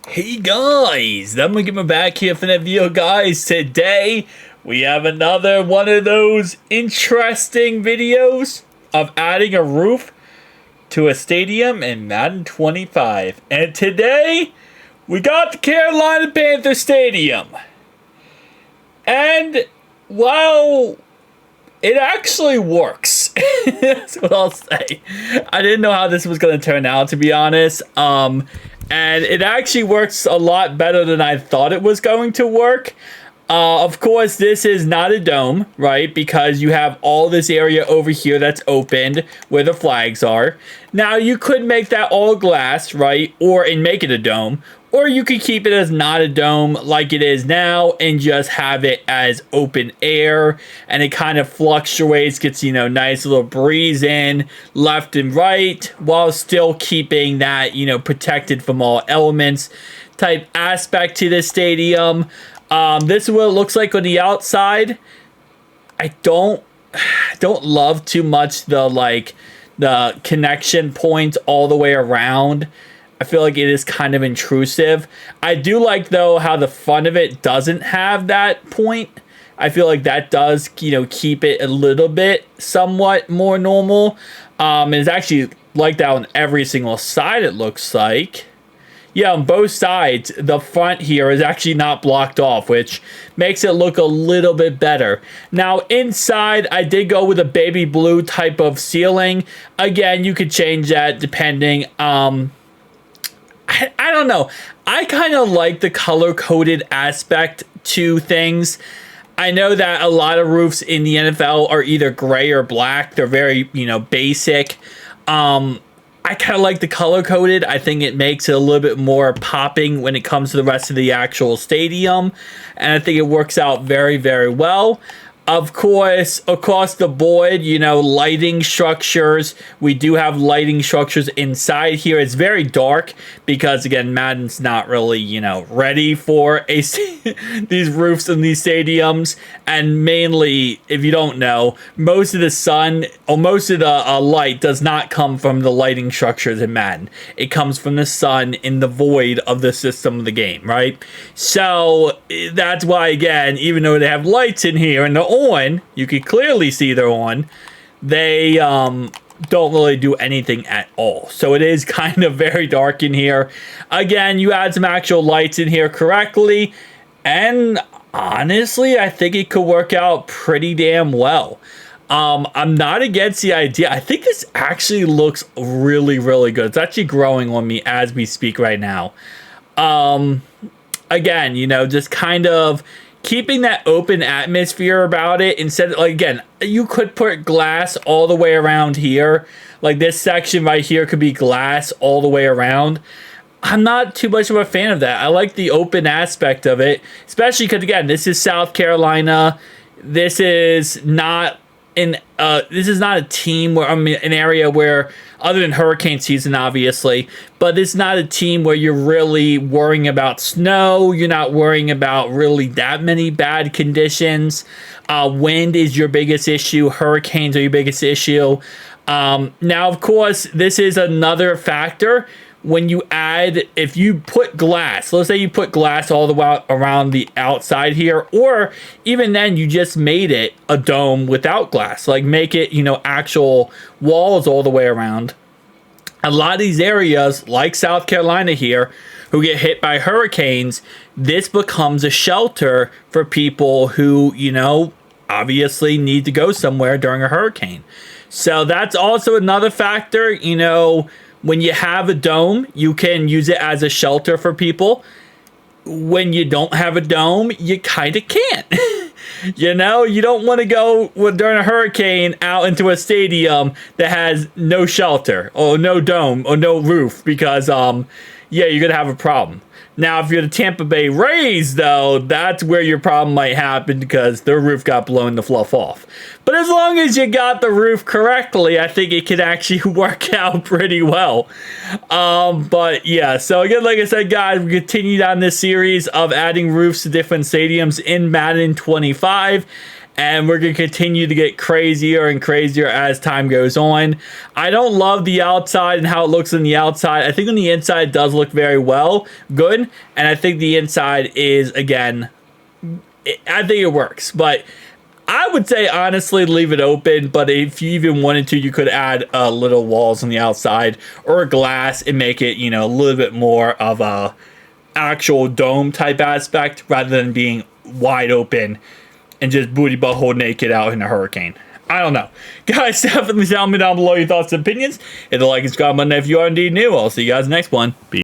Hey guys, I'm gonna get back here for the video, guys. Today we have another one of those interesting videos of adding a roof to a stadium in Madden 25. And today we got the Carolina Panthers Stadium. And while it actually works, that's what I'll say. I didn't know how this was gonna turn out, to be honest. And it actually works a lot better than I thought it was going to work. Of course, this is not a dome, right? Because you have all this area over here that's opened where the flags are. Now, you could make that all glass, right? And make it a dome. Or you could keep it as not a dome like it is now and just have it as open air. And it kind of fluctuates, gets, nice little breeze in left and right while still keeping that, protected from all elements type aspect to the stadium. This is what it looks like on the outside. I don't love too much the connection points all the way around. I feel like it is kind of intrusive. I do like, though, how the front of it doesn't have that point. I feel like that does, keep it a little bit somewhat more normal. And it's actually like that on every single side, it looks like. Yeah, on both sides, the front here is actually not blocked off, which makes it look a little bit better. Now, inside, I did go with a baby blue type of ceiling. Again, you could change that depending. I don't know. I kind of like the color-coded aspect to things. I know that a lot of roofs in the NFL are either gray or black. They're very, basic. I kind of like the color-coded. I think it makes it a little bit more popping when it comes to the rest of the actual stadium. And I think it works out very, very well. Of course, across the board, lighting structures. We do have lighting structures inside here. It's very dark because, again, Madden's not really, ready for these roofs in these stadiums. And mainly, if you don't know, most of the sun or most of the light does not come from the lighting structures in Madden. It comes from the sun in the void of the system of the game, right? So that's why, again, even though they have lights in here and they're on, you can clearly see they're on, they don't really do anything at all. So it is kind of very dark in here. Again, you add some actual lights in here correctly, and honestly, I think it could work out pretty damn well. I'm not against the idea. I think this actually looks really, really good. It's actually growing on me as we speak right now. Again, just kind of keeping that open atmosphere about it instead of, again, you could put glass all the way around here. Like this section right here could be glass all the way around. I'm not too much of a fan of that. I like the open aspect of it, especially because, again, this is South Carolina. This is not a team where an area where, other than hurricane season, obviously, but it's not a team where you're really worrying about snow. You're not worrying about really that many bad conditions. Wind is your biggest issue. Hurricanes are your biggest issue. Now, of course, this is another factor. When you if you put glass, let's say you put glass all the way around the outside here, or even then you just made it a dome without glass, like make it, actual walls all the way around. A lot of these areas, like South Carolina here, who get hit by hurricanes, this becomes a shelter for people who, obviously need to go somewhere during a hurricane. So that's also another factor, when you have a dome, you can use it as a shelter for people. When you don't have a dome, you kind of can't. You don't want to go during a hurricane out into a stadium that has no shelter or no dome or no roof because, you're going to have a problem. Now, if you're the Tampa Bay Rays, though, that's where your problem might happen because their roof got blown the fluff off. But as long as you got the roof correctly, I think it could actually work out pretty well. But yeah, so again, like I said, guys, we continued on this series of adding roofs to different stadiums in Madden 25. and we're going to continue to get crazier and crazier as time goes on. I don't love the outside and how it looks on the outside. I think on the inside it does look very good, and I think the inside is, again, I think it works, but I would say honestly leave it open, but if you even wanted to, you could add little walls on the outside or a glass and make it, you know, a little bit more of a actual dome type aspect rather than being wide open and just booty butthole naked out in a hurricane. I don't know. Guys, definitely tell me down below your thoughts and opinions. Hit the like and subscribe button if you are indeed new. I'll see you guys next one. Peace.